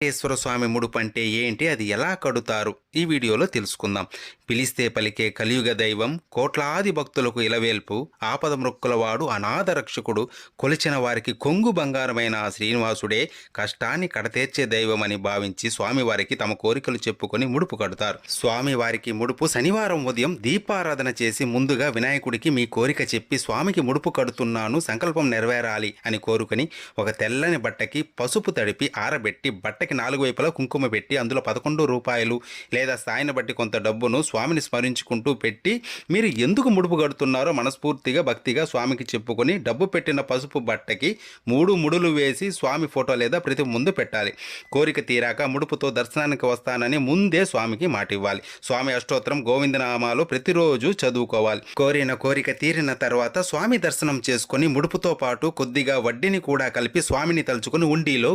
వెంకటేశ్వర స్వామి ముడుపు అంటే ఏంటి? అది ఎలా కడుతారు? ఈ వీడియోలో తెలుసుకుందాం. పిలిస్తే పలికే కలియుగ దైవం, కోట్లాది భక్తులకు ఇలవేల్పు, ఆపద మృక్కులవాడు, అనాథ రక్షకుడు, కొలిచిన వారికి కొంగు బంగారమైన ఆ శ్రీనివాసుడే కష్టాన్ని కడతీర్చే దైవమని భావించి స్వామివారికి తమ కోరికలు చెప్పుకొని ముడుపు కడుతారు. స్వామివారికి ముడుపు శనివారం ఉదయం దీపారాధన చేసి ముందుగా వినాయకుడికి మీ కోరిక చెప్పి స్వామికి ముడుపు కడుతున్నాను, సంకల్పం నెరవేరాలి అని కోరుకొని ఒక తెల్లని బట్టకి పసుపు తడిపి ఆరబెట్టి బట్టకి 4 వైపులా కుంకుమ పెట్టి అందులో 11 రూపాయలు లేదా స్థాయిని బట్టి కొంత డబ్బును స్వామిని స్మరించుకుంటూ పెట్టి మీరు ఎందుకు ముడుపు కడుతున్నారో మనస్ఫూర్తిగా భక్తిగా స్వామికి చెప్పుకొని డబ్బు పెట్టిన పసుపు బట్టకి 3 ముడులు వేసి స్వామి ఫోటో లేదా ప్రతి ముందు పెట్టాలి. కోరిక తీరాక ముడుపుతో దర్శనానికి వస్తానని ముందే స్వామికి మాట ఇవ్వాలి. స్వామి అష్టోత్తరం గోవిందనామాలు ప్రతిరోజు చదువుకోవాలి. కోరిన కోరిక తీరిన తర్వాత స్వామి దర్శనం చేసుకొని ముడుపుతో పాటు కొద్దిగా వడ్డీని కూడా కలిపి స్వామిని తలుచుకొని ఉండిలో